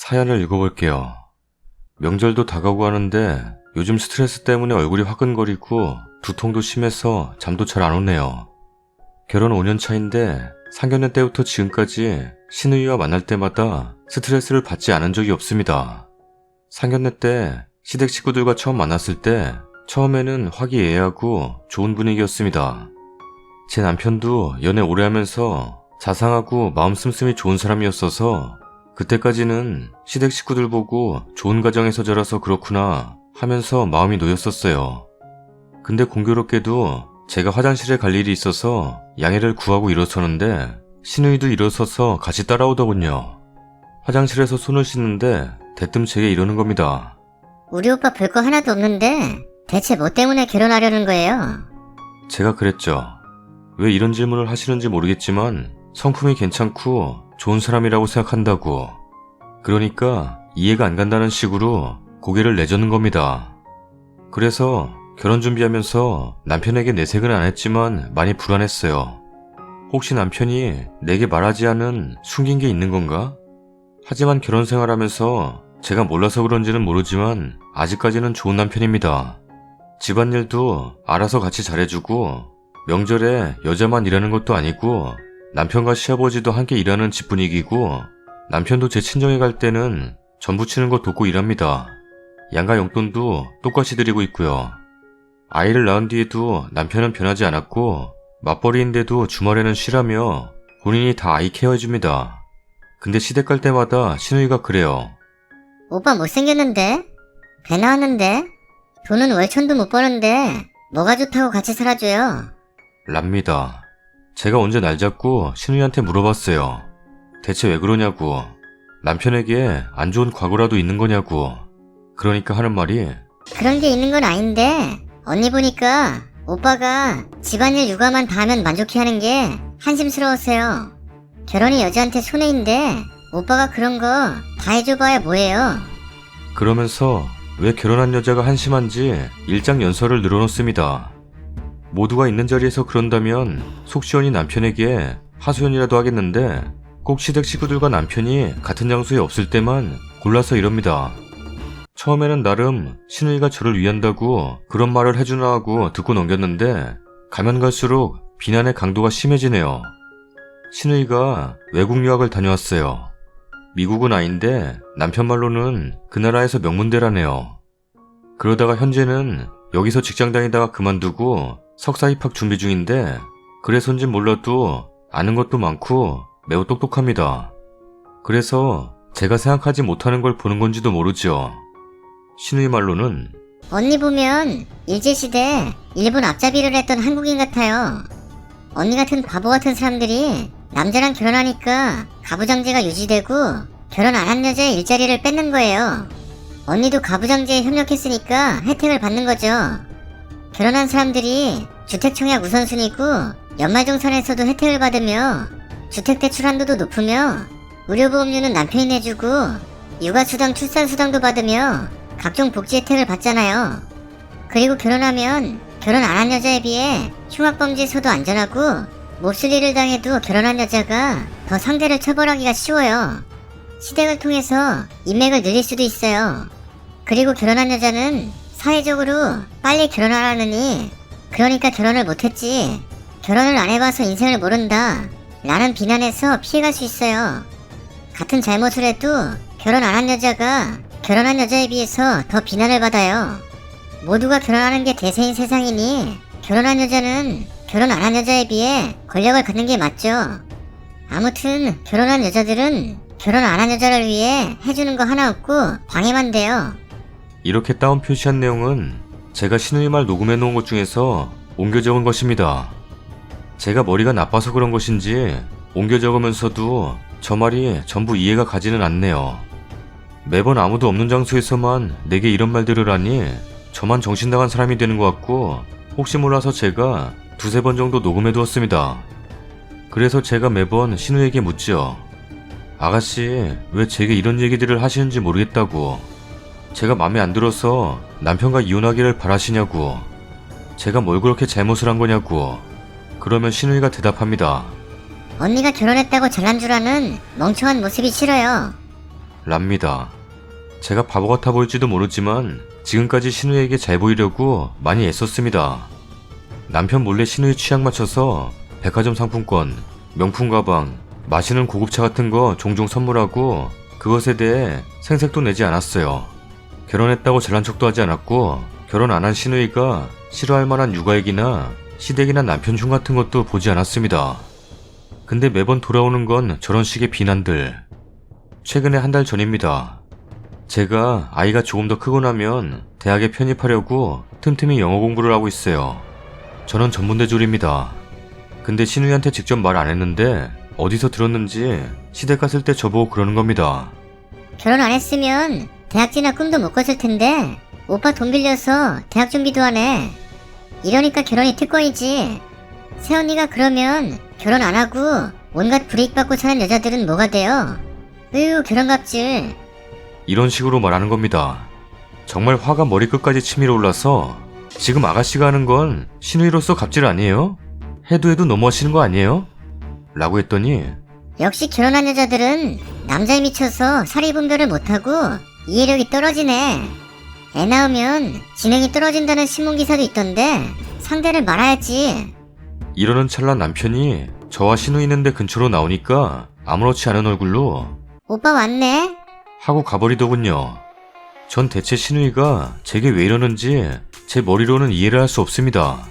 사연을 읽어볼게요. 명절도 다가오고 하는데 요즘 스트레스 때문에 얼굴이 화끈거리고 두통도 심해서 잠도 잘 안 오네요. 결혼 5년 차인데 상견례 때부터 지금까지 신우이와 만날 때마다 스트레스를 받지 않은 적이 없습니다. 상견례 때 시댁 식구들과 처음 만났을 때 처음에는 화기애애하고 좋은 분위기였습니다. 제 남편도 연애 오래 하면서 자상하고 마음 씀씀이 좋은 사람이었어서 그때까지는 시댁 식구들 보고 좋은 가정에서 자라서 그렇구나 하면서 마음이 놓였었어요. 근데 공교롭게도 제가 화장실에 갈 일이 있어서 양해를 구하고 일어서는데 신우이도 일어서서 같이 따라오더군요. 화장실에서 손을 씻는데 대뜸 제게 이러는 겁니다. 우리 오빠 볼 거 하나도 없는데 대체 뭐 때문에 결혼하려는 거예요? 제가 그랬죠. 왜 이런 질문을 하시는지 모르겠지만 성품이 괜찮고 좋은 사람이라고 생각한다고. 그러니까 이해가 안 간다는 식으로 고개를 내젓는 겁니다. 그래서 결혼 준비하면서 남편에게 내색은 안 했지만 많이 불안했어요. 혹시 남편이 내게 말하지 않은 숨긴 게 있는 건가? 하지만 결혼 생활하면서 제가 몰라서 그런지는 모르지만 아직까지는 좋은 남편입니다. 집안일도 알아서 같이 잘해주고 명절에 여자만 일하는 것도 아니고 남편과 시아버지도 함께 일하는 집 분위기고 남편도 제 친정에 갈 때는 전 부치는 거 돕고 일합니다. 양가 용돈도 똑같이 드리고 있고요. 아이를 낳은 뒤에도 남편은 변하지 않았고 맞벌이인데도 주말에는 쉬라며 본인이 다 아이 케어해줍니다. 근데 시댁 갈 때마다 신우이가 그래요. 오빠 못생겼는데? 배 나왔는데? 돈은 월천도 못 버는데 뭐가 좋다고 같이 살아줘요? 랍니다. 제가 언제 날 잡고 신우이한테 물어봤어요. 대체 왜 그러냐고. 남편에게 안 좋은 과거라도 있는 거냐고. 그러니까 하는 말이 그런 게 있는 건 아닌데 언니 보니까 오빠가 집안일 육아만 다 하면 만족해하는 게 한심스러웠어요. 결혼이 여자한테 손해인데 오빠가 그런 거 다 해줘봐야 뭐예요? 그러면서 왜 결혼한 여자가 한심한지 일장 연설을 늘어놓습니다. 모두가 있는 자리에서 그런다면 속 시원히 남편에게 하소연이라도 하겠는데 꼭 시댁 식구들과 남편이 같은 장소에 없을 때만 골라서 이럽니다. 처음에는 나름 신우이가 저를 위한다고 그런 말을 해주나 하고 듣고 넘겼는데 가면 갈수록 비난의 강도가 심해지네요. 신우이가 외국 유학을 다녀왔어요. 미국은 아닌데 남편 말로는 그 나라에서 명문대라네요. 그러다가 현재는 여기서 직장 다니다가 그만두고 석사 입학 준비 중인데 그래서인지 몰라도 아는 것도 많고 매우 똑똑합니다. 그래서 제가 생각하지 못하는 걸 보는 건지도 모르죠. 신우이 말로는 언니 보면 일제시대 일본 앞잡이를 했던 한국인 같아요. 언니 같은 바보 같은 사람들이 남자랑 결혼하니까 가부장제가 유지되고 결혼 안 한 여자의 일자리를 뺏는 거예요. 언니도 가부장제에 협력했으니까 혜택을 받는 거죠. 결혼한 사람들이 주택청약 우선순위고 연말정산에서도 혜택을 받으며 주택대출 한도도 높으며 의료보험료는 남편이 내주고 육아수당 출산수당도 받으며 각종 복지 혜택을 받잖아요. 그리고 결혼하면 결혼 안 한 여자에 비해 흉악범죄에서도 안전하고 몹쓸 일을 당해도 결혼한 여자가 더 상대를 처벌하기가 쉬워요. 시댁을 통해서 인맥을 늘릴 수도 있어요. 그리고 결혼한 여자는 사회적으로 빨리 결혼하라느니 그러니까 결혼을 못했지 결혼을 안 해봐서 인생을 모른다 라는 비난에서 피해갈 수 있어요. 같은 잘못을 해도 결혼 안 한 여자가 결혼한 여자에 비해서 더 비난을 받아요. 모두가 결혼하는 게 대세인 세상이니 결혼한 여자는 결혼 안 한 여자에 비해 권력을 갖는 게 맞죠. 아무튼 결혼한 여자들은 결혼 안 한 여자를 위해 해주는 거 하나 없고 방해만 돼요. 이렇게 다운 표시한 내용은 제가 신우이 말 녹음해 놓은 것 중에서 옮겨 적은 것입니다. 제가 머리가 나빠서 그런 것인지 옮겨 적으면서도 저 말이 전부 이해가 가지는 않네요. 매번 아무도 없는 장소에서만 내게 이런 말들을 하니 저만 정신 나간 사람이 되는 것 같고 혹시 몰라서 제가 두세 번 정도 녹음해 두었습니다. 그래서 제가 매번 신우에게 묻죠. 아가씨 왜 제게 이런 얘기들을 하시는지 모르겠다고. 제가 맘에 안 들어서 남편과 이혼하기를 바라시냐고. 제가 뭘 그렇게 잘못을 한 거냐고. 그러면 신우이가 대답합니다. 언니가 결혼했다고 잘난 줄 아는 멍청한 모습이 싫어요. 랍니다. 제가 바보 같아 보일지도 모르지만 지금까지 신우에게 잘 보이려고 많이 애썼습니다. 남편 몰래 신우의 취향 맞춰서 백화점 상품권, 명품 가방, 마시는 고급차 같은 거 종종 선물하고 그것에 대해 생색도 내지 않았어요. 결혼했다고 잘난 척도 하지 않았고 결혼 안 한 신우이가 싫어할 만한 육아액이나 시댁이나 남편 흉 같은 것도 보지 않았습니다. 근데 매번 돌아오는 건 저런 식의 비난들. 최근에 한 달 전입니다. 제가 아이가 조금 더 크고 나면 대학에 편입하려고 틈틈이 영어 공부를 하고 있어요. 저는 전문대졸입니다. 근데 신우이한테 직접 말 안 했는데 어디서 들었는지 시댁 갔을 때 저보고 그러는 겁니다. 결혼 안 했으면 대학지나 꿈도 못 꿨을 텐데 오빠 돈 빌려서 대학 준비도 하네. 이러니까 결혼이 특권이지. 새언니가 그러면 결혼 안 하고 온갖 불이익 받고 사는 여자들은 뭐가 돼요? 으유, 결혼 갑질. 이런 식으로 말하는 겁니다. 정말 화가 머리끝까지 치밀어 올라서 지금 아가씨가 하는 건 신우이로서 갑질 아니에요? 해도 너무하시는 거 아니에요? 라고 했더니 역시 결혼한 여자들은 남자에 미쳐서 사리 분별을 못하고 이해력이 떨어지네. 애 낳으면 지능이 떨어진다는 신문기사도 있던데 상대를 말아야지. 이러는 찰나 남편이 저와 신우 있는데 근처로 나오니까 아무렇지 않은 얼굴로 오빠 왔네? 하고 가버리더군요. 전 대체 신우이가 제게 왜 이러는지 제 머리로는 이해를 할 수 없습니다.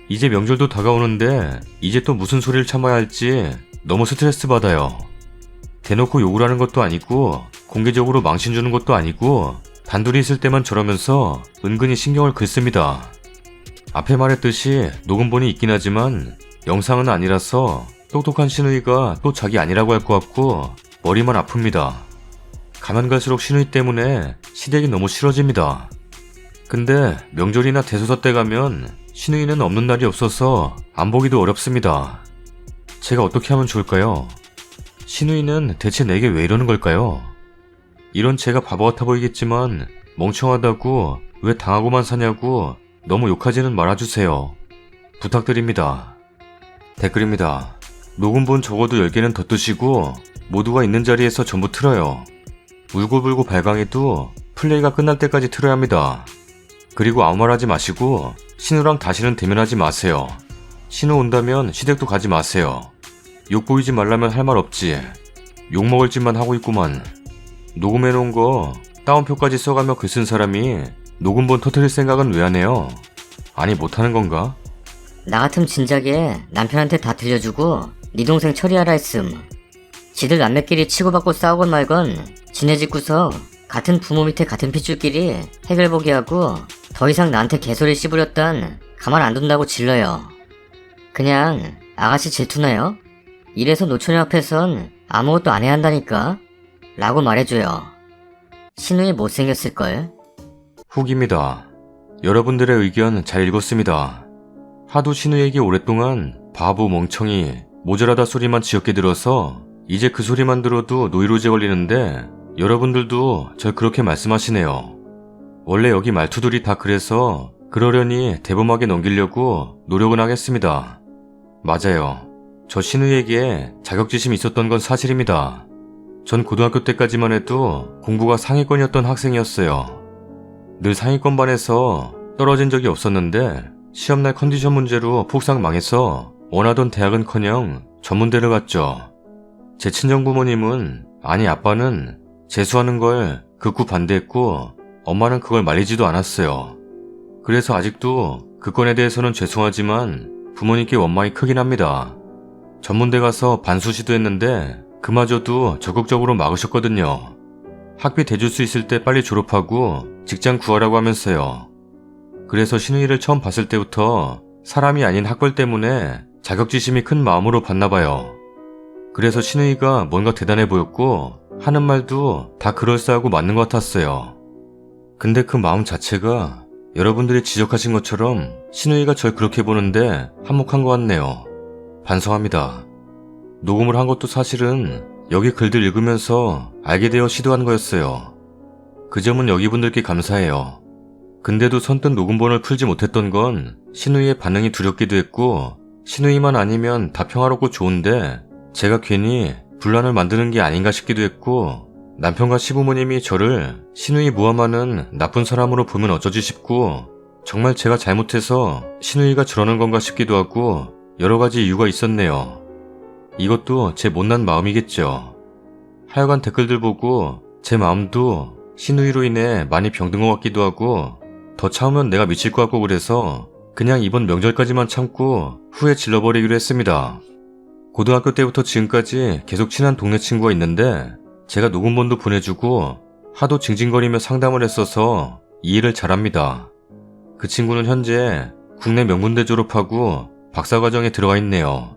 이제 명절도 다가오는데 이제 또 무슨 소리를 참아야 할지 너무 스트레스 받아요. 대놓고 욕을 하는 것도 아니고 공개적으로 망신 주는 것도 아니고 단둘이 있을 때만 저러면서 은근히 신경을 긁습니다. 앞에 말했듯이 녹음본이 있긴 하지만 영상은 아니라서 똑똑한 신우이가 또 자기 아니라고 할 것 같고 머리만 아픕니다. 가면 갈수록 신우이 때문에 시댁이 너무 싫어집니다. 근데 명절이나 대소사 때 가면 신우이는 없는 날이 없어서 안 보기도 어렵습니다. 제가 어떻게 하면 좋을까요? 신우이는 대체 내게 왜 이러는 걸까요? 이런 제가 바보 같아 보이겠지만 멍청하다고 왜 당하고만 사냐고 너무 욕하지는 말아주세요. 부탁드립니다. 댓글입니다. 녹음본 적어도 10개는 더 뜨시고 모두가 있는 자리에서 전부 틀어요. 울고불고 발광해도 플레이가 끝날 때까지 틀어야 합니다. 그리고 아무 말 하지 마시고 신우랑 다시는 대면하지 마세요. 신우 온다면 시댁도 가지 마세요. 욕 보이지 말라면 할 말 없지. 욕 먹을 짓만 하고 있구만. 녹음해놓은 거 따옴표까지 써가며 글 쓴 사람이 녹음본 터뜨릴 생각은 왜 안 해요? 아니 못하는 건가? 나 같으면 진작에 남편한테 다 들려주고 네 동생 처리하라 했음. 지들 남매끼리 치고받고 싸우건 말건 지네 짓고서 같은 부모 밑에 같은 핏줄끼리 해결보기 하고 더 이상 나한테 개소리 씹으렸단 가만 안 둔다고 질러요. 그냥 아가씨 질투나요? 이래서 노처녀 앞에선 아무것도 안 해야 한다니까? 라고 말해줘요. 신우이 못생겼을걸? 후기입니다. 여러분들의 의견 잘 읽었습니다. 하도 신우에게 오랫동안 바보, 멍청이, 모자라다 소리만 지겹게 들어서 이제 그 소리만 들어도 노이로제 걸리는데 여러분들도 절 그렇게 말씀하시네요. 원래 여기 말투들이 다 그래서 그러려니 대범하게 넘기려고 노력은 하겠습니다. 맞아요. 저 신우에게 자격지심이 있었던 건 사실입니다. 전 고등학교 때까지만 해도 공부가 상위권이었던 학생이었어요. 늘 상위권 반에서 떨어진 적이 없었는데 시험날 컨디션 문제로 폭삭 망해서 원하던 대학은커녕 전문대를 갔죠. 제 친정부모님은 아니 아빠는 재수하는 걸 극구 반대했고 엄마는 그걸 말리지도 않았어요. 그래서 아직도 그 건에 대해서는 죄송하지만 부모님께 원망이 크긴 합니다. 전문대 가서 반수 시도했는데 그마저도 적극적으로 막으셨거든요. 학비 대줄 수 있을 때 빨리 졸업하고 직장 구하라고 하면서요. 그래서 신우이를 처음 봤을 때부터 사람이 아닌 학벌 때문에 자격지심이 큰 마음으로 봤나봐요. 그래서 신우이가 뭔가 대단해 보였고 하는 말도 다 그럴싸하고 맞는 것 같았어요. 근데 그 마음 자체가 여러분들이 지적하신 것처럼 신우이가 절 그렇게 보는데 한몫한 것 같네요. 반성합니다. 녹음을 한 것도 사실은 여기 글들 읽으면서 알게 되어 시도한 거였어요. 그 점은 여기 분들께 감사해요. 근데도 선뜻 녹음본을 풀지 못했던 건 신우이의 반응이 두렵기도 했고 신우이만 아니면 다 평화롭고 좋은데 제가 괜히 분란을 만드는 게 아닌가 싶기도 했고 남편과 시부모님이 저를 신우이 모함하는 나쁜 사람으로 보면 어쩌지 싶고 정말 제가 잘못해서 신우이가 저러는 건가 싶기도 하고 여러 가지 이유가 있었네요. 이것도 제 못난 마음이겠죠. 하여간 댓글들 보고 제 마음도 신우이로 인해 많이 병든 것 같기도 하고 더 참으면 내가 미칠 것 같고 그래서 그냥 이번 명절까지만 참고 후에 질러버리기로 했습니다. 고등학교 때부터 지금까지 계속 친한 동네 친구가 있는데 제가 녹음본도 보내주고 하도 징징거리며 상담을 했어서 이해를 잘합니다. 그 친구는 현재 국내 명문대 졸업하고 박사과정에 들어가 있네요.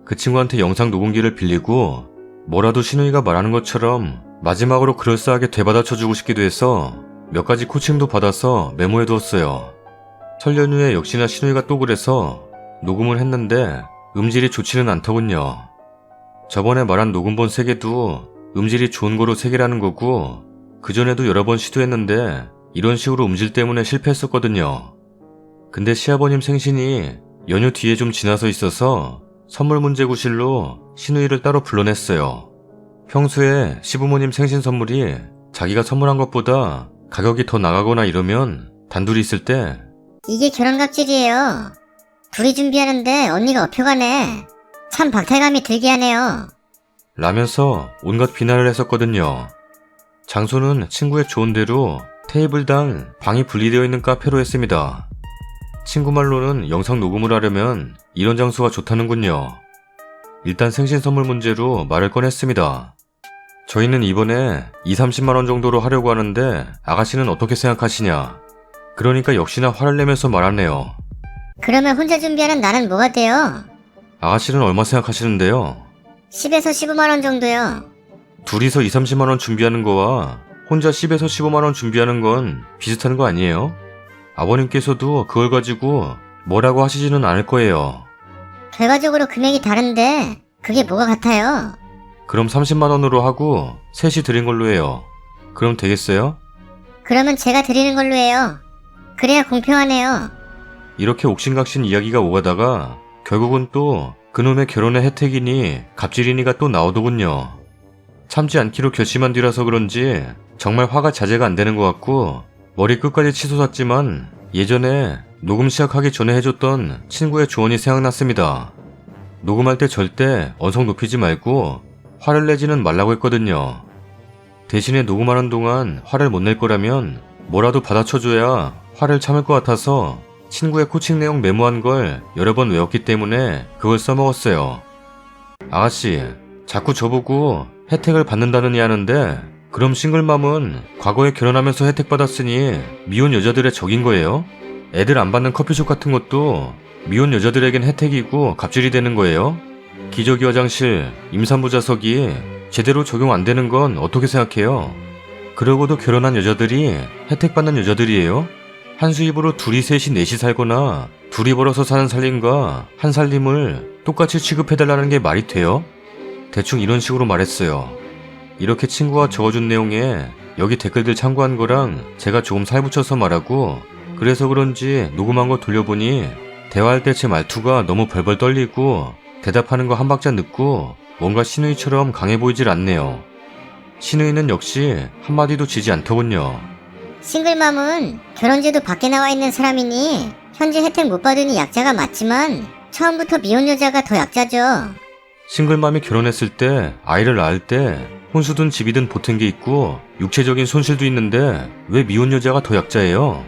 그 친구한테 영상 녹음기를 빌리고 뭐라도 신우이가 말하는 것처럼 마지막으로 그럴싸하게 되받아쳐주고 싶기도 해서 몇 가지 코칭도 받아서 메모해두었어요. 설 연휴에 역시나 신우이가 또 그래서 녹음을 했는데 음질이 좋지는 않더군요. 저번에 말한 녹음본 3개도 음질이 좋은 거로 3개라는 거고 그전에도 여러 번 시도했는데 이런 식으로 음질 때문에 실패했었거든요. 근데 시아버님 생신이 연휴 뒤에 좀 지나서 있어서 선물 문제 구실로 신우이를 따로 불러냈어요. 평소에 시부모님 생신 선물이 자기가 선물한 것보다 가격이 더 나가거나 이러면 단둘이 있을 때 이게 결혼갑질이에요. 둘이 준비하는데 언니가 업혀가네. 참 박탈감이 들게 하네요. 라면서 온갖 비난을 했었거든요. 장소는 친구의 좋은 대로 테이블당 방이 분리되어 있는 카페로 했습니다. 친구 말로는 영상 녹음을 하려면 이런 장소가 좋다는군요. 일단 생신 선물 문제로 말을 꺼냈습니다. 저희는 이번에 20-30만원 정도로 하려고 하는데 아가씨는 어떻게 생각하시냐. 그러니까 역시나 화를 내면서 말하네요. 그러면 혼자 준비하는 나는 뭐가 돼요? 아가씨는 얼마 생각하시는데요? 10에서 15만원 정도요. 둘이서 20-30만원 준비하는 거와 혼자 10에서 15만원 준비하는 건 비슷한 거 아니에요? 아버님께서도 그걸 가지고 뭐라고 하시지는 않을 거예요. 결과적으로 금액이 다른데 그게 뭐가 같아요? 그럼 30만원으로 하고 셋이 드린 걸로 해요. 그럼 되겠어요? 그러면 제가 드리는 걸로 해요. 그래야 공평하네요. 이렇게 옥신각신 이야기가 오가다가 결국은 또 그놈의 결혼의 혜택이니 갑질이니가 또 나오더군요. 참지 않기로 결심한 뒤라서 그런지 정말 화가 자제가 안 되는 것 같고 머리 끝까지 치솟았지만 예전에 녹음 시작하기 전에 해줬던 친구의 조언이 생각났습니다. 녹음할 때 절대 언성 높이지 말고 화를 내지는 말라고 했거든요. 대신에 녹음하는 동안 화를 못 낼 거라면 뭐라도 받아쳐줘야 화를 참을 것 같아서 친구의 코칭 내용 메모한 걸 여러 번 외웠기 때문에 그걸 써먹었어요. 아가씨, 자꾸 저보고 혜택을 받는다느니 하는데 그럼 싱글맘은 과거에 결혼하면서 혜택 받았으니 미혼 여자들의 적인 거예요? 애들 안 받는 커피숍 같은 것도 미혼 여자들에겐 혜택이고 갑질이 되는 거예요? 기저귀 화장실, 임산부 좌석이 제대로 적용 안 되는 건 어떻게 생각해요? 그러고도 결혼한 여자들이 혜택 받는 여자들이에요? 한 수입으로 둘이 셋이 넷이 살거나 둘이 벌어서 사는 살림과 한 살림을 똑같이 취급해달라는 게 말이 돼요? 대충 이런 식으로 말했어요. 이렇게 친구가 적어준 내용에 여기 댓글들 참고한 거랑 제가 조금 살붙여서 말하고 그래서 그런지 녹음한 거 돌려보니 대화할 때 제 말투가 너무 벌벌 떨리고 대답하는 거 한 박자 늦고 뭔가 신우이처럼 강해 보이질 않네요. 신우이는 역시 한마디도 지지 않더군요. 싱글맘은 결혼제도 밖에 나와 있는 사람이니 현재 혜택 못 받으니 약자가 맞지만 처음부터 미혼 여자가 더 약자죠. 싱글맘이 결혼했을 때 아이를 낳을 때 혼수든 집이든 보탠 게 있고 육체적인 손실도 있는데 왜 미혼 여자가 더 약자예요?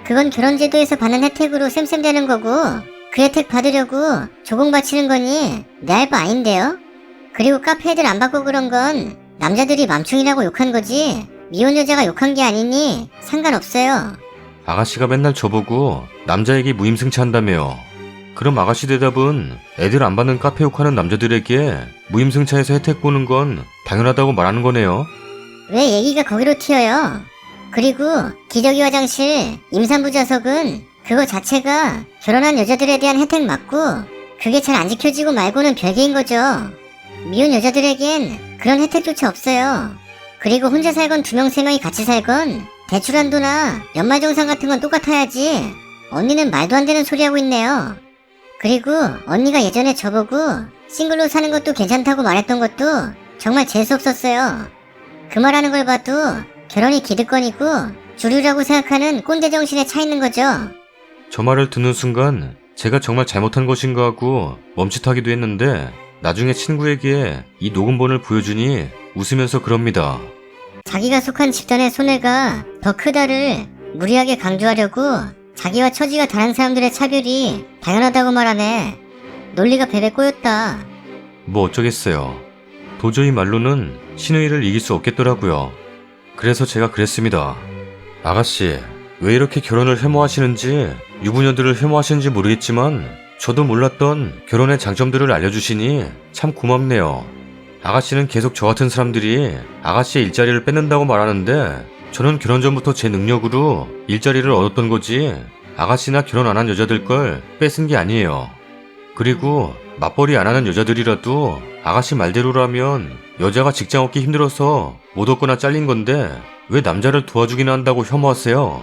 그건 결혼제도에서 받는 혜택으로 쌤쌤되는 거고 그 혜택 받으려고 조공 바치는 거니 내 할 바 아닌데요? 그리고 카페 애들 안 받고 그런 건 남자들이 맘충이라고 욕한 거지 미혼 여자가 욕한 게 아니니 상관없어요. 아가씨가 맨날 저보고 남자 얘기 무임승차한다며요. 그럼 아가씨 대답은 애들 안 받는 카페 욕하는 남자들에게 무임승차해서 혜택 보는 건 당연하다고 말하는 거네요. 왜 얘기가 거기로 튀어요? 그리고 기저귀 화장실, 임산부 좌석은 그거 자체가 결혼한 여자들에 대한 혜택 맞고 그게 잘 안 지켜지고 말고는 별개인 거죠. 미혼 여자들에겐 그런 혜택조차 없어요. 그리고 혼자 살건 2명 3명이 같이 살건 대출 한도나 연말정산 같은 건 똑같아야지. 언니는 말도 안 되는 소리 하고 있네요. 그리고 언니가 예전에 저보고 싱글로 사는 것도 괜찮다고 말했던 것도 정말 재수 없었어요. 그 말하는 걸 봐도 결혼이 기득권이고 주류라고 생각하는 꼰대 정신에 차 있는 거죠. 저 말을 듣는 순간 제가 정말 잘못한 것인가 하고 멈칫하기도 했는데 나중에 친구에게 이 녹음본을 보여주니 웃으면서 그럽니다. 자기가 속한 집단의 손해가 더 크다를 무리하게 강조하려고 자기와 처지가 다른 사람들의 차별이 당연하다고 말하네. 논리가 베베 꼬였다. 뭐 어쩌겠어요. 도저히 말로는 신우이를 이길 수 없겠더라고요. 그래서 제가 그랬습니다. 아가씨, 왜 이렇게 결혼을 혐오하시는지, 유부녀들을 혐오하시는지 모르겠지만 저도 몰랐던 결혼의 장점들을 알려주시니 참 고맙네요. 아가씨는 계속 저 같은 사람들이 아가씨의 일자리를 뺏는다고 말하는데 저는 결혼 전부터 제 능력으로 일자리를 얻었던 거지 아가씨나 결혼 안 한 여자들 걸 뺏은 게 아니에요. 그리고 맞벌이 안 하는 여자들이라도 아가씨 말대로라면 여자가 직장 얻기 힘들어서 못 얻거나 잘린 건데 왜 남자를 도와주기나 한다고 혐오하세요?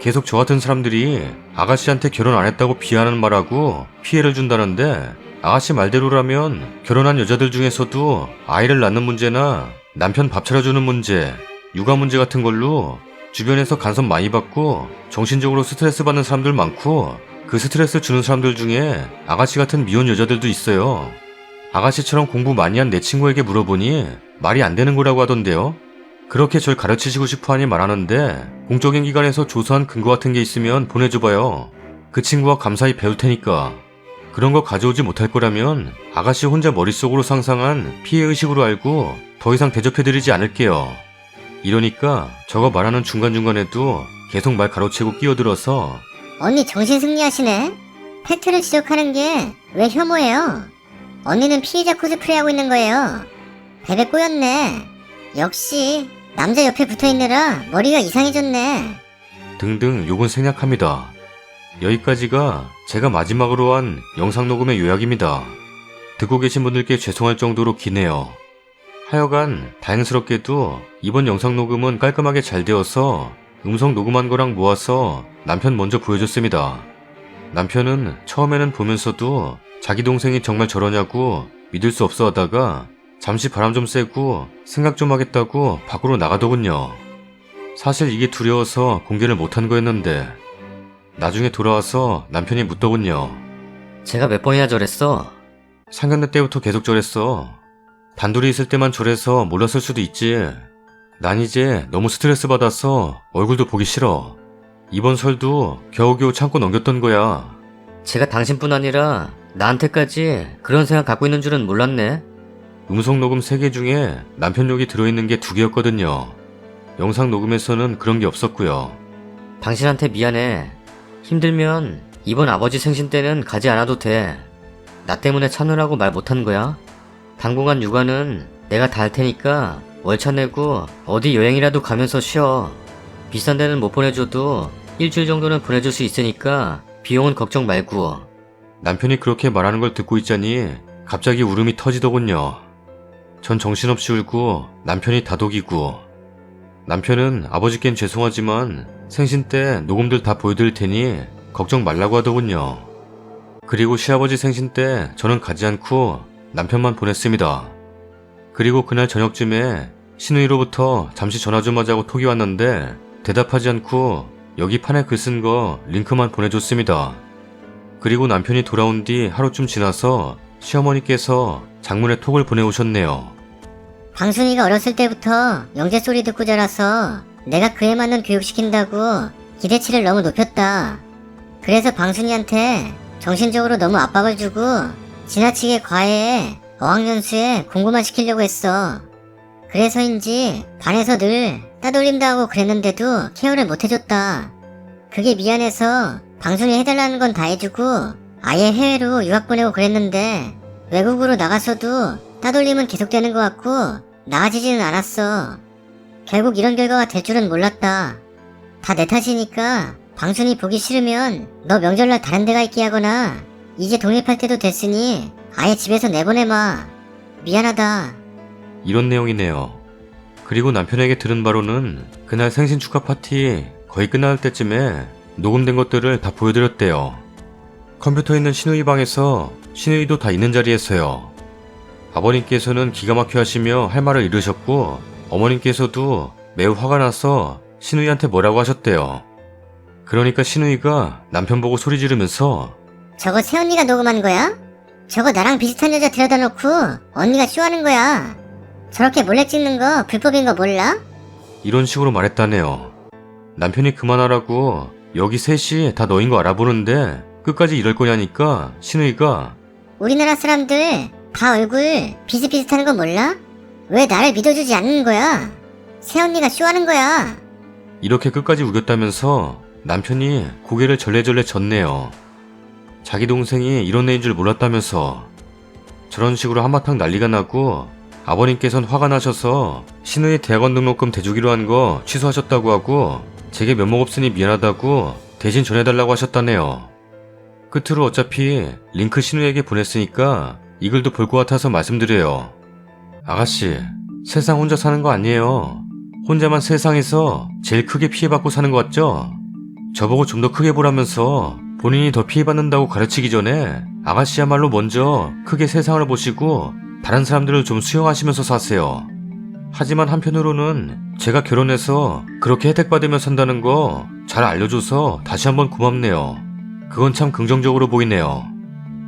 계속 저 같은 사람들이 아가씨한테 결혼 안 했다고 비하하는 말하고 피해를 준다는데 아가씨 말대로라면 결혼한 여자들 중에서도 아이를 낳는 문제나 남편 밥 차려주는 문제, 육아 문제 같은 걸로 주변에서 간섭 많이 받고 정신적으로 스트레스 받는 사람들 많고 그 스트레스 주는 사람들 중에 아가씨 같은 미혼 여자들도 있어요. 아가씨처럼 공부 많이 한 내 친구에게 물어보니 말이 안 되는 거라고 하던데요. 그렇게 절 가르치시고 싶어하니 말하는데 공적인 기관에서 조사한 근거 같은 게 있으면 보내줘봐요. 그 친구가 감사히 배울 테니까. 그런 거 가져오지 못할 거라면 아가씨 혼자 머릿속으로 상상한 피해의식으로 알고 더 이상 대접해드리지 않을게요. 이러니까 저가 말하는 중간중간에도 계속 말 가로채고 끼어들어서 언니 정신 승리하시네. 팩트를 지적하는 게 왜 혐오예요? 언니는 피해자 코스프레 하고 있는 거예요. 베베 꼬였네. 역시 남자 옆에 붙어있느라 머리가 이상해졌네. 등등 욕은 생략합니다. 여기까지가 제가 마지막으로 한 영상 녹음의 요약입니다. 듣고 계신 분들께 죄송할 정도로 기네요. 하여간 다행스럽게도 이번 영상 녹음은 깔끔하게 잘 되어서 음성 녹음한 거랑 모아서 남편 먼저 보여줬습니다. 남편은 처음에는 보면서도 자기 동생이 정말 저러냐고 믿을 수 없어 하다가 잠시 바람 좀 쐬고 생각 좀 하겠다고 밖으로 나가더군요. 사실 이게 두려워서 공개를 못한 거였는데 나중에 돌아와서 남편이 묻더군요. 제가 몇 번이나 저랬어? 상견례 때부터 계속 저랬어. 단둘이 있을 때만 저래서 몰랐을 수도 있지. 난 이제 너무 스트레스 받아서 얼굴도 보기 싫어. 이번 설도 겨우겨우 참고 넘겼던 거야. 제가 당신뿐 아니라 나한테까지 그런 생각 갖고 있는 줄은 몰랐네. 음성 녹음 3개 중에 남편 욕이 들어있는 게 2개였거든요. 영상 녹음에서는 그런 게 없었고요. 당신한테 미안해. 힘들면 이번 아버지 생신 때는 가지 않아도 돼. 나 때문에 참느라고 말 못한 거야. 당분간 육아는 내가 다 할 테니까 월차 내고 어디 여행이라도 가면서 쉬어. 비싼 데는 못 보내줘도 일주일 정도는 보내줄 수 있으니까 비용은 걱정 말고. 남편이 그렇게 말하는 걸 듣고 있자니 갑자기 울음이 터지더군요. 전 정신없이 울고 남편이 다독이고 남편은 아버지께는 죄송하지만 생신 때 녹음들 다 보여드릴 테니 걱정 말라고 하더군요. 그리고 시아버지 생신 때 저는 가지 않고 남편만 보냈습니다. 그리고 그날 저녁쯤에 신우이로부터 잠시 전화 좀 하자고 톡이 왔는데 대답하지 않고 여기 판에 글 쓴 거 링크만 보내줬습니다. 그리고 남편이 돌아온 뒤 하루쯤 지나서 시어머니께서 장문의 톡을 보내오셨네요. 방순이가 어렸을 때부터 영재 소리 듣고 자라서 내가 그에 맞는 교육시킨다고 기대치를 너무 높였다. 그래서 방순이한테 정신적으로 너무 압박을 주고 지나치게 과외에 어학연수에 공부만 시키려고 했어. 그래서인지 반에서 늘 따돌림도 하고 그랬는데도 케어를 못 해줬다. 그게 미안해서 방순이 해달라는 건 다 해주고 아예 해외로 유학 보내고 그랬는데 외국으로 나가서도 따돌림은 계속되는 것 같고 나아지지는 않았어. 결국 이런 결과가 될 줄은 몰랐다. 다 내 탓이니까 방순이 보기 싫으면 너 명절날 다른 데 가 있게 하거나 이제 독립할 때도 됐으니 아예 집에서 내보내마. 미안하다. 이런 내용이네요. 그리고 남편에게 들은 바로는 그날 생신 축하 파티 거의 끝날 때쯤에 녹음된 것들을 다 보여드렸대요. 컴퓨터 있는 신우이 방에서 신우이도 다 있는 자리에서요. 아버님께서는 기가 막혀 하시며 할 말을 잃으셨고 어머님께서도 매우 화가 나서 신우이한테 뭐라고 하셨대요. 그러니까 신우이가 남편 보고 소리 지르면서 저거 새언니가 녹음한 거야? 저거 나랑 비슷한 여자 데려다 놓고 언니가 쇼하는 거야. 저렇게 몰래 찍는 거 불법인 거 몰라? 이런 식으로 말했다네요. 남편이 그만하라고 여기 셋이 다 너인 거 알아보는데 끝까지 이럴 거냐니까 신우이가 우리나라 사람들 다 얼굴 비슷비슷한 거 몰라? 왜 나를 믿어주지 않는 거야? 새언니가 쇼하는 거야. 이렇게 끝까지 우겼다면서 남편이 고개를 절레절레 젓네요. 자기 동생이 이런 애인 줄 몰랐다면서. 저런 식으로 한바탕 난리가 나고 아버님께선 화가 나셔서 신우이 대학원 등록금 대주기로 한 거 취소하셨다고 하고 제게 면목 없으니 미안하다고 대신 전해달라고 하셨다네요. 끝으로 어차피 링크 신우에게 보냈으니까 이 글도 볼 것 같아서 말씀드려요. 아가씨, 세상 혼자 사는 거 아니에요. 혼자만 세상에서 제일 크게 피해받고 사는 거 같죠? 저보고 좀 더 크게 보라면서 본인이 더 피해받는다고 가르치기 전에 아가씨야말로 먼저 크게 세상을 보시고 다른 사람들을 좀 수용하시면서 사세요. 하지만 한편으로는 제가 결혼해서 그렇게 혜택받으며 산다는 거 잘 알려줘서 다시 한번 고맙네요. 그건 참 긍정적으로 보이네요.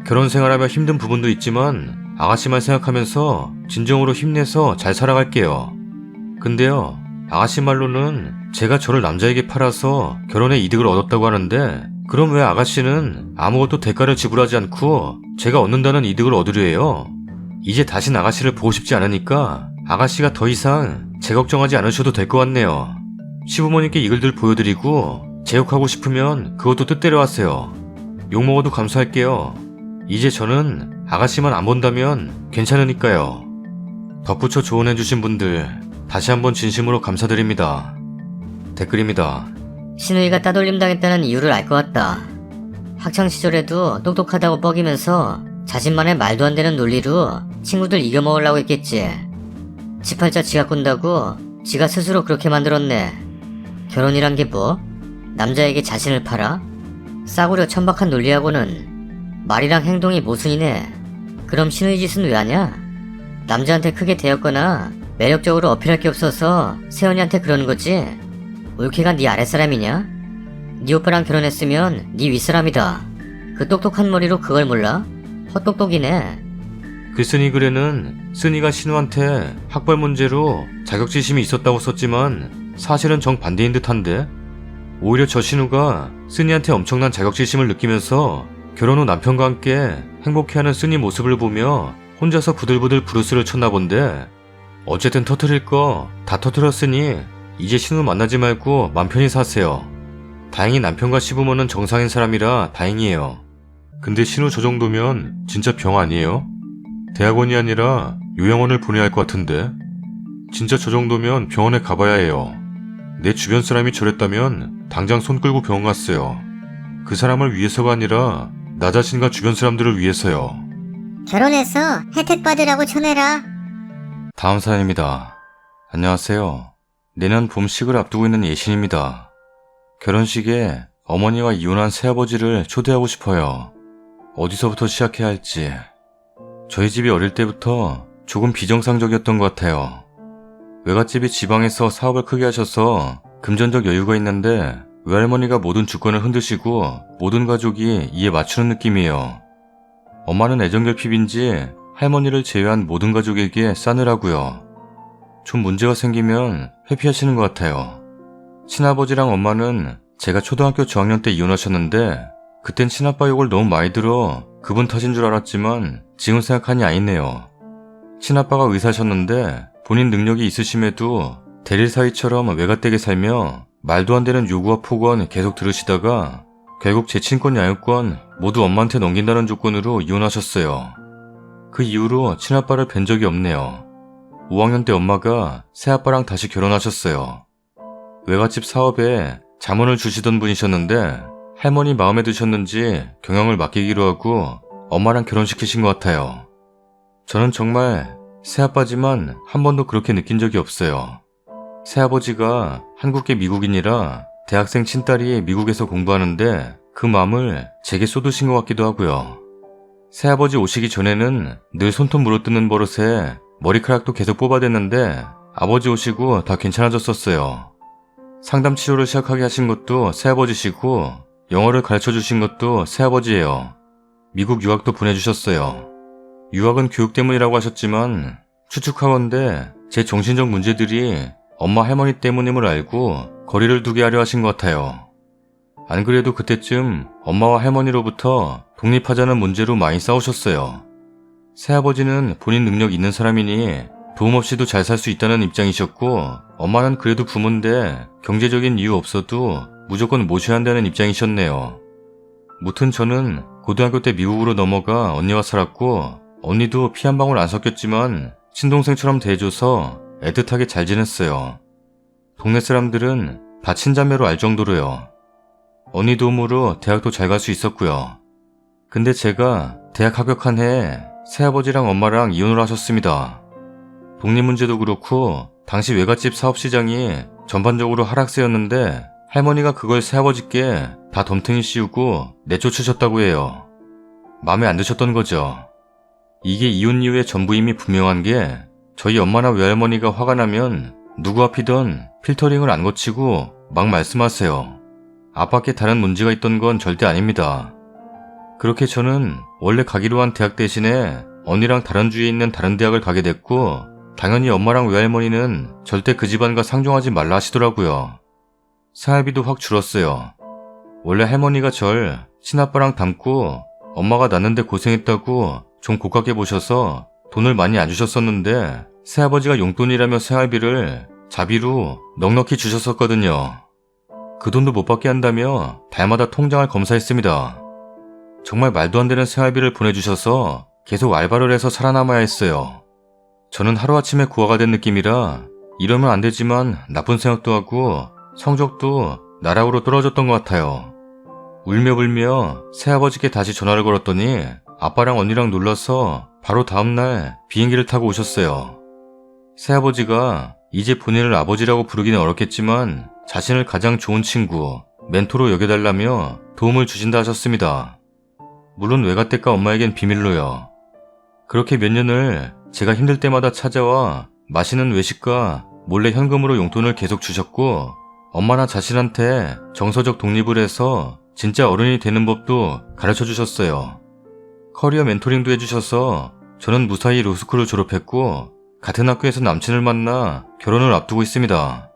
결혼 생활하며 힘든 부분도 있지만 아가씨만 생각하면서 진정으로 힘내서 잘 살아갈게요. 근데요, 아가씨 말로는 제가 저를 남자에게 팔아서 결혼에 이득을 얻었다고 하는데 그럼 왜 아가씨는 아무것도 대가를 지불하지 않고 제가 얻는다는 이득을 얻으려 해요? 이제 다신 아가씨를 보고 싶지 않으니까 아가씨가 더 이상 제 걱정하지 않으셔도 될 것 같네요. 시부모님께 이 글들 보여드리고 제 욕하고 싶으면 그것도 뜻대로 하세요. 욕먹어도 감사할게요. 이제 저는 아가씨만 안 본다면 괜찮으니까요. 덧붙여 조언해주신 분들 다시 한번 진심으로 감사드립니다. 댓글입니다. 신우이가 따돌림 당했다는 이유를 알 것 같다. 학창시절에도 똑똑하다고 뻐기면서 자신만의 말도 안 되는 논리로 친구들 이겨먹으려고 했겠지. 지팔자 지가 꾼다고 지가 스스로 그렇게 만들었네. 결혼이란 게 뭐? 남자에게 자신을 팔아? 싸구려 천박한 논리하고는 말이랑 행동이 모순이네. 그럼 신우이 짓은 왜 하냐? 남자한테 크게 대었거나 매력적으로 어필할 게 없어서 세연이한테 그러는 거지. 올케가 네 아랫사람이냐? 네 오빠랑 결혼했으면 네 윗사람이다. 그 똑똑한 머리로 그걸 몰라? 헛똑똑이네. 글쓴이 글에는 쓴이가 신우한테 학벌 문제로 자격지심이 있었다고 썼지만 사실은 정반대인 듯한데 오히려 저 신우가 쓴이한테 엄청난 자격지심을 느끼면서 결혼 후 남편과 함께 행복해하는 쓴이 모습을 보며 혼자서 부들부들 브루스를 쳤나 본데 어쨌든 터트릴 거 다 터트렸으니 이제 신우 만나지 말고 맘 편히 사세요. 다행히 남편과 시부모는 정상인 사람이라 다행이에요. 근데 신우 저 정도면 진짜 병 아니에요? 대학원이 아니라 요양원을 보내야 할 것 같은데 진짜 저 정도면 병원에 가봐야 해요. 내 주변 사람이 저랬다면 당장 손 끌고 병원 갔어요. 그 사람을 위해서가 아니라 나 자신과 주변 사람들을 위해서요. 결혼해서 혜택 받으라고 쳐내라. 다음 사연입니다. 안녕하세요. 내년 봄식을 앞두고 있는 예신입니다. 결혼식에 어머니와 이혼한 새아버지를 초대하고 싶어요. 어디서부터 시작해야 할지. 저희 집이 어릴 때부터 조금 비정상적이었던 것 같아요. 외갓집이 지방에서 사업을 크게 하셔서 금전적 여유가 있는데 외할머니가 모든 주권을 흔드시고 모든 가족이 이에 맞추는 느낌이에요. 엄마는 애정결핍인지 할머니를 제외한 모든 가족에게 싸늘하고요. 좀 문제가 생기면 회피하시는 것 같아요. 친아버지랑 엄마는 제가 초등학교 저학년 때 이혼하셨는데 그땐 친아빠 욕을 너무 많이 들어 그분 탓인 줄 알았지만 지금 생각하니 아니네요. 친아빠가 의사셨는데 본인 능력이 있으심에도 대릴 사위처럼 외갓댁에 살며 말도 안 되는 요구와 폭언 계속 들으시다가 결국 제 친권 양육권 모두 엄마한테 넘긴다는 조건으로 이혼하셨어요. 그 이후로 친아빠를 뵌 적이 없네요. 5학년 때 엄마가 새아빠랑 다시 결혼하셨어요. 외갓집 사업에 자문을 주시던 분이셨는데 할머니 마음에 드셨는지 경영을 맡기기로 하고 엄마랑 결혼시키신 것 같아요. 저는 정말 새아빠지만 한 번도 그렇게 느낀 적이 없어요. 새아버지가 한국계 미국인이라 대학생 친딸이 미국에서 공부하는데 그 마음을 제게 쏟으신 것 같기도 하고요. 새아버지 오시기 전에는 늘 손톱 물어뜯는 버릇에 머리카락도 계속 뽑아댔는데 아버지 오시고 다 괜찮아졌었어요. 상담 치료를 시작하게 하신 것도 새아버지시고 영어를 가르쳐 주신 것도 새아버지예요. 미국 유학도 보내주셨어요. 유학은 교육 때문이라고 하셨지만 추측하건대 제 정신적 문제들이 엄마 할머니 때문임을 알고 거리를 두게 하려 하신 것 같아요. 안 그래도 그때쯤 엄마와 할머니로부터 독립하자는 문제로 많이 싸우셨어요. 새아버지는 본인 능력 있는 사람이니 도움 없이도 잘 살 수 있다는 입장이셨고 엄마는 그래도 부모인데 경제적인 이유 없어도 무조건 모셔야 한다는 입장이셨네요. 무튼 저는 고등학교 때 미국으로 넘어가 언니와 살았고 언니도 피 한 방울 안 섞였지만 친동생처럼 대해줘서 애틋하게 잘 지냈어요. 동네 사람들은 다 친자매로 알 정도로요. 언니 도움으로 대학도 잘 갈 수 있었고요. 근데 제가 대학 합격한 해에 새아버지랑 엄마랑 이혼을 하셨습니다. 독립 문제도 그렇고 당시 외갓집 사업 시장이 전반적으로 하락세였는데 할머니가 그걸 새아버지께 다 덤탱이 씌우고 내쫓으셨다고 해요. 마음에 안 드셨던 거죠. 이게 이혼 이후의 전부임이 분명한 게 저희 엄마나 외할머니가 화가 나면 누구 앞이든 필터링을 안 거치고 막 말씀하세요. 앞밖에 다른 문제가 있던 건 절대 아닙니다. 그렇게 저는 원래 가기로 한 대학 대신에 언니랑 다른 주에 있는 다른 대학을 가게 됐고 당연히 엄마랑 외할머니는 절대 그 집안과 상종하지 말라 하시더라고요. 생활비도 확 줄었어요. 원래 할머니가 절 친아빠랑 닮고 엄마가 낳는데 고생했다고 좀 고깝게 보셔서 돈을 많이 안 주셨었는데 새아버지가 용돈이라며 생활비를 자비로 넉넉히 주셨었거든요. 그 돈도 못 받게 한다며 달마다 통장을 검사했습니다. 정말 말도 안 되는 생활비를 보내주셔서 계속 알바를 해서 살아남아야 했어요. 저는 하루아침에 고아가 된 느낌이라 이러면 안 되지만 나쁜 생각도 하고 성적도 나락으로 떨어졌던 것 같아요. 울며 불며 새아버지께 다시 전화를 걸었더니 아빠랑 언니랑 놀라서 바로 다음날 비행기를 타고 오셨어요. 새아버지가 이제 본인을 아버지라고 부르기는 어렵겠지만 자신을 가장 좋은 친구, 멘토로 여겨달라며 도움을 주신다 하셨습니다. 물론 외갓댁과 엄마에겐 비밀로요. 그렇게 몇 년을 제가 힘들 때마다 찾아와 맛있는 외식과 몰래 현금으로 용돈을 계속 주셨고 엄마나 자신한테 정서적 독립을 해서 진짜 어른이 되는 법도 가르쳐 주셨어요. 커리어 멘토링도 해주셔서 저는 무사히 로스쿨을 졸업했고 같은 학교에서 남친을 만나 결혼을 앞두고 있습니다.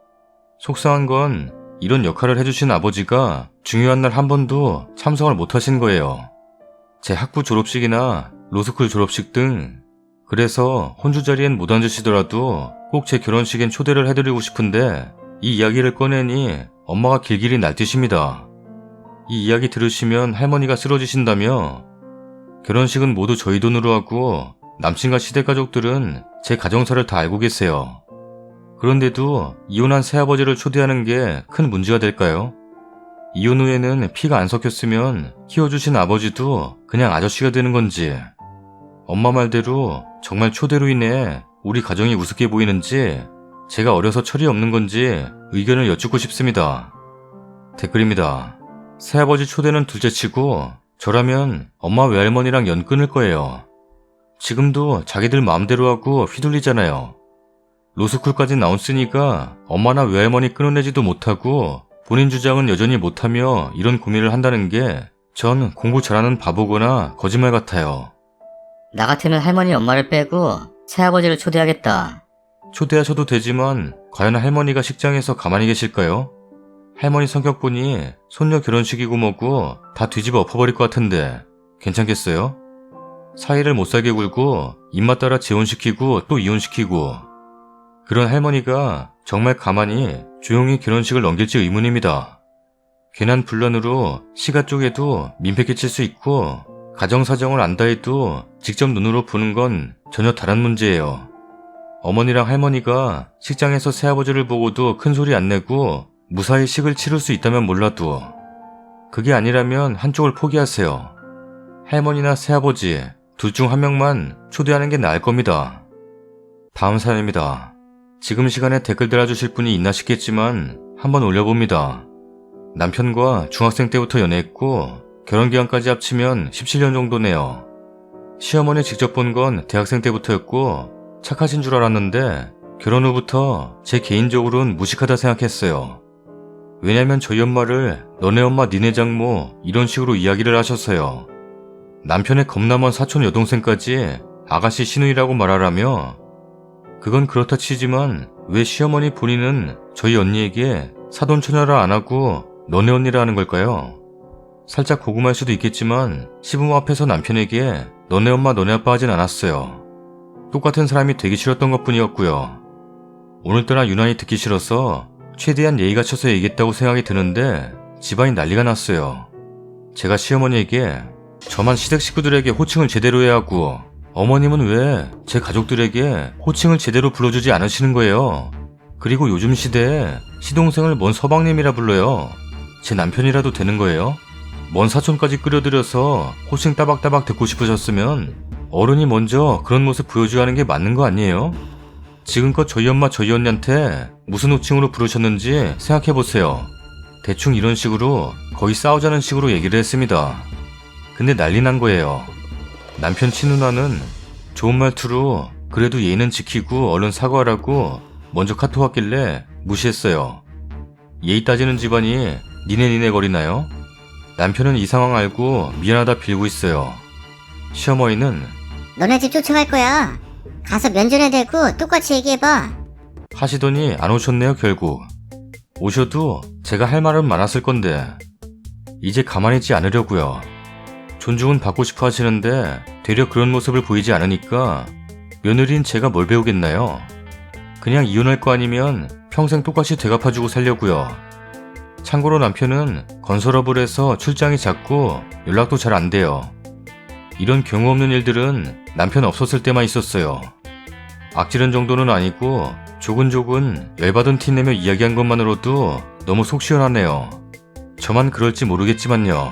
속상한 건 이런 역할을 해주신 아버지가 중요한 날 한 번도 참석을 못하신 거예요. 제 학부 졸업식이나 로스쿨 졸업식 등. 그래서 혼주 자리엔 못 앉으시더라도 꼭 제 결혼식엔 초대를 해드리고 싶은데 이 이야기를 꺼내니 엄마가 길길이 날뛰십니다. 이 이야기 들으시면 할머니가 쓰러지신다며 결혼식은 모두 저희 돈으로 하고 남친과 시댁가족들은 제 가정사를 다 알고 계세요. 그런데도 이혼한 새아버지를 초대하는 게 큰 문제가 될까요? 이혼 후에는 피가 안 섞였으면 키워주신 아버지도 그냥 아저씨가 되는 건지 엄마 말대로 정말 초대로 인해 우리 가정이 우습게 보이는지 제가 어려서 철이 없는 건지 의견을 여쭙고 싶습니다. 댓글입니다. 새아버지 초대는 둘째치고 저라면 엄마 외할머니랑 연 끊을 거예요. 지금도 자기들 마음대로 하고 휘둘리잖아요. 로스쿨까지 나왔으니까 엄마나 외할머니 끊어내지도 못하고 본인 주장은 여전히 못하며 이런 고민을 한다는 게 전 공부 잘하는 바보거나 거짓말 같아요. 나 같으면 할머니 엄마를 빼고 새아버지를 초대하겠다. 초대하셔도 되지만 과연 할머니가 식장에서 가만히 계실까요? 할머니 성격 보니 손녀 결혼식이고 뭐고 다 뒤집어 엎어버릴 것 같은데 괜찮겠어요? 사이를 못살게 굴고 입맛 따라 재혼시키고 또 이혼시키고 그런 할머니가 정말 가만히 조용히 결혼식을 넘길지 의문입니다. 괜한 분란으로 시가 쪼개도 민폐 끼칠 수 있고 가정사정을 안다 해도 직접 눈으로 보는 건 전혀 다른 문제예요. 어머니랑 할머니가 식장에서 새아버지를 보고도 큰 소리 안 내고 무사히 식을 치를 수 있다면 몰라도 그게 아니라면 한쪽을 포기하세요. 할머니나 새아버지 둘 중 한 명만 초대하는 게 나을 겁니다. 다음 사연입니다. 지금 시간에 댓글 달아주실 분이 있나 싶겠지만 한번 올려봅니다. 남편과 중학생 때부터 연애했고 결혼기간까지 합치면 17년 정도네요. 시어머니 직접 본 건 대학생 때부터였고 착하신 줄 알았는데 결혼 후부터 제 개인적으로는 무식하다 생각했어요. 왜냐면 저희 엄마를 너네 엄마 니네 장모 이런 식으로 이야기를 하셨어요. 남편의 겁나 먼 사촌 여동생까지 아가씨 시누이라고 말하라며. 그건 그렇다 치지만 왜 시어머니 본인은 저희 언니에게 사돈처녀라 안 하고 너네 언니라 하는 걸까요? 살짝 고금할 수도 있겠지만 시부모 앞에서 남편에게 너네 엄마 너네 아빠 하진 않았어요. 똑같은 사람이 되기 싫었던 것뿐이었고요. 오늘따라 유난히 듣기 싫어서 최대한 예의 갖춰서 얘기했다고 생각이 드는데 집안이 난리가 났어요. 제가 시어머니에게 저만 시댁 식구들에게 호칭을 제대로 해야 하고 어머님은 왜 제 가족들에게 호칭을 제대로 불러주지 않으시는 거예요? 그리고 요즘 시대에 시동생을 먼 서방님이라 불러요. 제 남편이라도 되는 거예요? 먼 사촌까지 끌어들여서 호칭 따박따박 듣고 싶으셨으면 어른이 먼저 그런 모습 보여줘야 하는 게 맞는 거 아니에요? 지금껏 저희 엄마 저희 언니한테 무슨 호칭으로 부르셨는지 생각해보세요. 대충 이런 식으로 거의 싸우자는 식으로 얘기를 했습니다. 근데 난리 난 거예요. 남편 친누나는 좋은 말투로 그래도 예의는 지키고 얼른 사과하라고 먼저 카톡 왔길래 무시했어요. 예의 따지는 집안이 니네 거리나요? 남편은 이 상황 알고 미안하다 빌고 있어요. 시어머니는 너네 집 쫓아갈 거야. 가서 면전에 대고 똑같이 얘기해봐. 하시더니 안 오셨네요. 결국 오셔도 제가 할 말은 많았을 건데 이제 가만히 있지 않으려고요. 존중은 받고 싶어 하시는데 되려 그런 모습을 보이지 않으니까 며느리인 제가 뭘 배우겠나요? 그냥 이혼할 거 아니면 평생 똑같이 되갚아주고 살려고요. 참고로 남편은 건설업을 해서 출장이 잦고 연락도 잘 안 돼요. 이런 경우 없는 일들은 남편 없었을 때만 있었어요. 악지른 정도는 아니고 조근조근 열받은 티 내며 이야기한 것만으로도 너무 속 시원하네요. 저만 그럴지 모르겠지만요.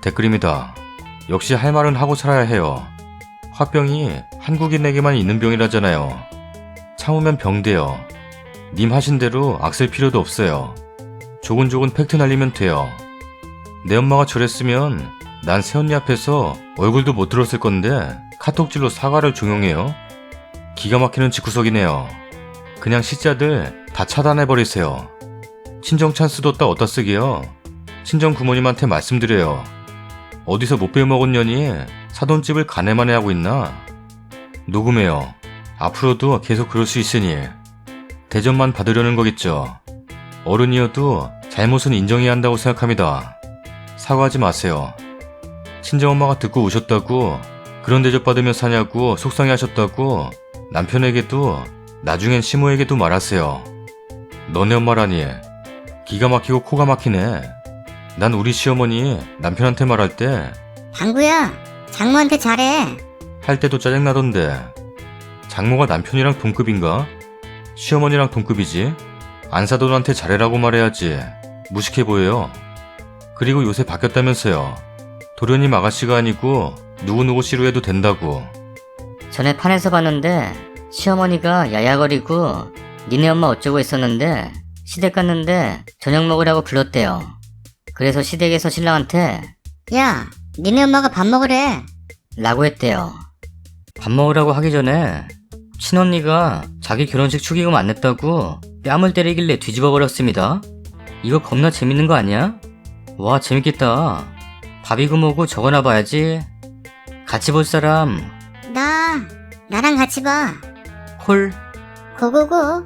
댓글입니다. 역시 할 말은 하고 살아야 해요. 화병이 한국인에게만 있는 병이라잖아요. 참으면 병돼요. 님 하신 대로 악쓸 필요도 없어요. 조근조근 팩트 날리면 돼요. 내 엄마가 저랬으면 난 새언니 앞에서 얼굴도 못 들었을 건데 카톡질로 사과를 종용해요. 기가 막히는 집구석이네요. 그냥 시자들 다 차단해버리세요. 친정 찬스도 어디다 쓰게요. 친정 부모님한테 말씀드려요. 어디서 못 배워먹은 년이 사돈집을 가네마네 하고 있나? 녹음해요. 앞으로도 계속 그럴 수 있으니 대접만 받으려는 거겠죠. 어른이어도 잘못은 인정해야 한다고 생각합니다. 사과하지 마세요. 친정엄마가 듣고 오셨다고 그런 대접 받으며 사냐고 속상해하셨다고 남편에게도 나중엔 시모에게도 말하세요. 너네 엄마라니 기가 막히고 코가 막히네. 난 우리 시어머니 남편한테 말할 때 방구야, 장모한테 잘해. 할 때도 짜증나던데 장모가 남편이랑 동급인가? 시어머니랑 동급이지? 안사돈한테 잘해라고 말해야지. 무식해 보여요. 그리고 요새 바뀌었다면서요. 도련님 아가씨가 아니고 누구누구 씨로 해도 된다고. 전에 판에서 봤는데 시어머니가 야야거리고 니네 엄마 어쩌고 했었는데 시댁 갔는데 저녁 먹으라고 불렀대요. 그래서 시댁에서 신랑한테 야, 니네 엄마가 밥 먹으래. 라고 했대요. 밥 먹으라고 하기 전에 친언니가 자기 결혼식 축의금 안 냈다고 뺨을 때리길래 뒤집어 버렸습니다. 이거 겁나 재밌는 거 아니야? 와, 재밌겠다. 밥이고 뭐고 적어놔 봐야지. 같이 볼 사람 나랑 같이 봐. 콜. 고고고.